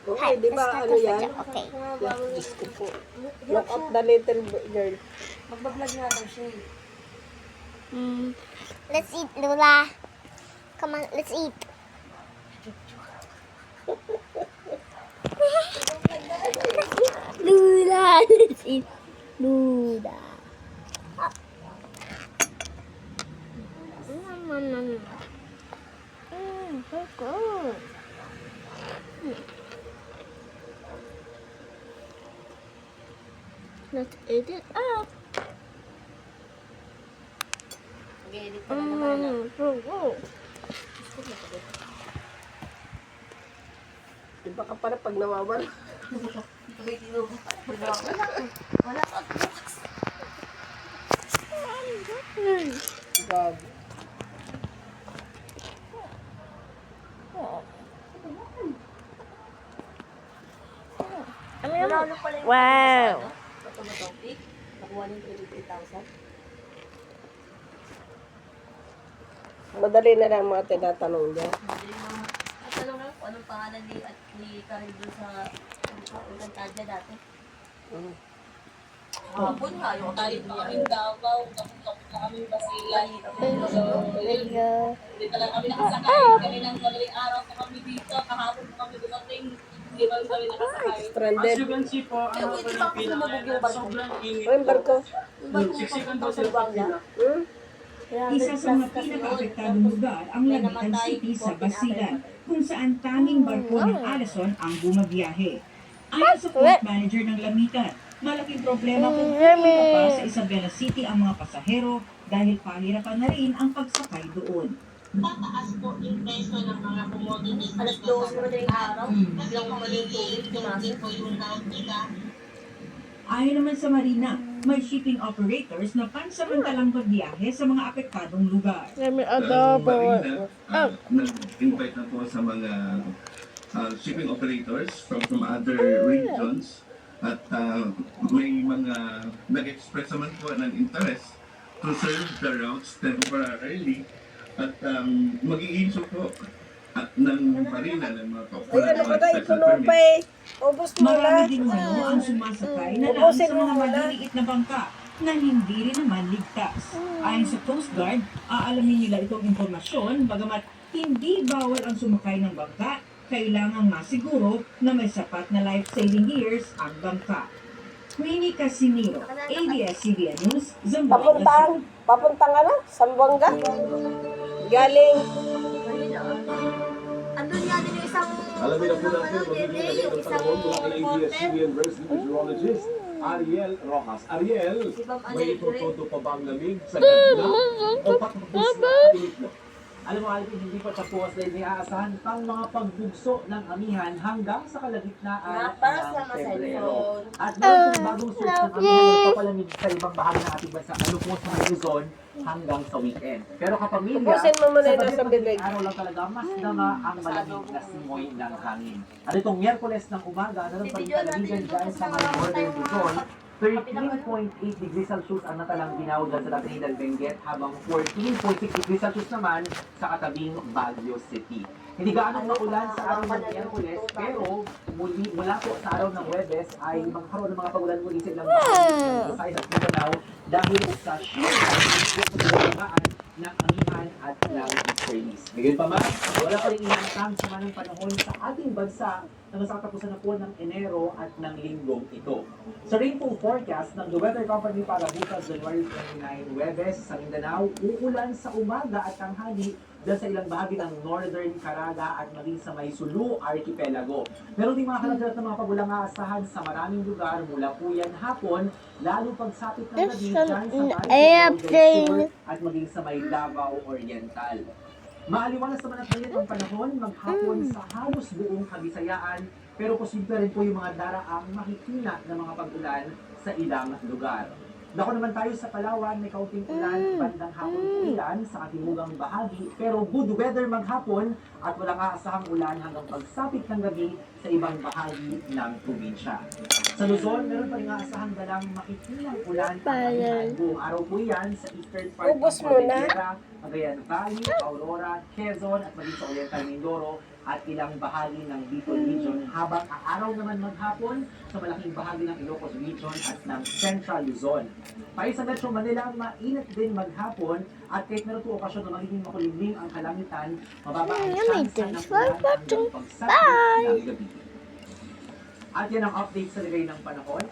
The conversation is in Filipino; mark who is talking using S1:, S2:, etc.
S1: Okay, di ba ano yan?
S2: Okay.
S1: Diyos ko po. Look up the little girl.
S3: Magbablog nga daw siya eh.
S2: Let's eat, Lula. Come on, let's eat. Lula, let's eat. Lula. So good. Let's eat it up.
S3: Mag-edit ka na naman.
S2: So good.
S1: Di ba ka para pag nawawala?
S3: Wala ka.
S1: God.
S3: Lalo pala yung
S2: Wow.
S3: topic. Nakuha ng 23,000.
S1: Madali na lang mga tinatanong niya.
S3: At tanong lang kung anong pangalan ni Karin doon sa Encantadia dati. Hapon nga, yung Karin pa kaming Davao, kaming Basilan. Hindi talaga kami nakasakay. Kami ng madaling araw pa kami dito. Kahapon pa kami dumating. Hindi pa kami nakasakay.
S1: Stranded.
S4: As you can see po,
S3: Eh, hindi pa ako sumabog yung barko.
S4: sobrang init
S1: O yung barko?
S3: Yung barko mo
S4: Siksikan
S3: papunta
S4: po
S3: sa
S4: sila
S3: Luwang niya.
S1: Hmm?
S5: Isa sa mga pinaka-apektadong lugar ang Lamitan City sa Basilan, kung saan tanging barko ng Alason ang bumabiyahe. Ayon sa port manager ng Lamitan, malaking problema kung pumunta pa sa Isabela City ang mga pasahero dahil pahirapan na rin ang pagsakay doon.
S6: Tataas po yung presyo ng mga commodities.
S3: Alas 12 na madaling araw. Biglang umaling tubig, tumasok.
S6: po yung tawag nila.
S5: Ayon naman sa Marina, may shipping operators na pansamantalang pagbiyahe sa mga apektadong lugar.
S7: Marina, nag-invite na po sa mga shipping operators from other regions at may mga nag-express naman po ng interest to serve the routes temporarily at mag-i-issue po ng Marina ng mga
S1: Ayun, nakagay ko nung pa eh. Ubus mo na.
S5: Marami din umano ang sumasakay na lang sa mga maliliit na bangka na hindi rin naman ligtas. Ayon sa Coast Guard, aalamin nila itong impormasyon bagamat hindi bawal ang sumakay ng bangka, kailangang masiguro na may sapat na life-saving gears ang bangka. Queenie Casimiro, ABS-CBN News, Zamboanga.
S1: Papuntang ano? Sambuanga? Galing.
S3: Andun nga din yung isang
S8: Alamin na po natin magiging
S3: yung
S8: ng
S3: isang
S8: panahon mula kay
S3: reporter.
S8: ABS-CBN meteorologist Ariel Rojas. Ariel,
S3: Si Ma'am
S8: may
S3: Ariel
S8: itututo pa bang lamig sa ganda o patapos na init mo?
S9: Alam mo, Alvin, hindi pa tapos dahil may aasahan pang mga pagbugso ng amihan hanggang sa kalagitnaan
S3: Para sa
S9: ng
S3: mga
S9: Pebrero.
S3: cellphone.
S9: At meron din bagong source ng amihan na papalamig sa ibang bahagi ng ating bansa, lalo po sa Luzon hanggang sa weekend. Pero kapamilya,
S1: Ubusin mo muna ito sa
S9: sa
S1: bibig.
S9: araw lang talaga, mas dama ang malamig na simoy ng hangin. At itong Miyerkules ng umaga, naroon pa rin kalamigan dahil sa mga northern Luzon, 13.8 degrees Celsius ang natalang ginawag sa Trinidad Benguet habang 14.6 degrees Celsius naman sa katabing Baguio City. Hindi gaano maulan sa araw ng Miyerkules pero mula po sa araw ng Huwebes ay magkaroon ng mga pagulan muli sa ilang bahagi ng Visayas at Mindanao dahil sa sheer ng amihan at ng Easterlies. Ngayon pa man, wala pa rin inaasang sama ng panahon sa ating bansa na sa katapusan na po ng Enero at ng linggong ito. Sa rainfall forecast ng The Weather Company para bukas January 29, Huwebes sa Mindanao, uulan sa umaga at tanghali dahil sa ilang bahagi ng Northern Caraga at maging sa may Sulu Archipelago. Meron ding mga kalagdat na mga pagulang aasahan sa maraming lugar mula po yan hapon, lalo pagsapit ng gabi dyan sa Maayos at maging sa may Davao Oriental. Maaliwalas naman at ngayon ang panahon, maghapon sa halos buong Kabisayaan, pero posible rin po yung mga daraang makikina ng mga pag-ulan sa ilang lugar. Dako naman tayo sa Palawan, may kaunting ulan, bandang hapon ulan sa katimugang bahagi, pero good weather maghapon at walang aasahang ulan hanggang pagsapit ng gabi sa ibang bahagi ng probinsya. Sa Luzon, meron pa rin aasahang dalang makikinang ulan at buong araw po yan sa eastern part
S1: Ubos
S9: ng
S1: mo na.
S9: Cordillera, Cagayan Valley, Aurora, Quezon at maging sa Oriental Mindoro at ilang bahagi ng Bicol Region, habang aaraw naman maghapon sa malaking bahagi ng Ilocos Region at ng Central Luzon. Para sa Metro Manila, mainit din maghapon at kahit meron po okasyon na magiging makulimlim ang kalangitan, mababa ang tsansa ng ulan hanggang pagsapit ng gabi. At yan ang update sa lagay ng panahon.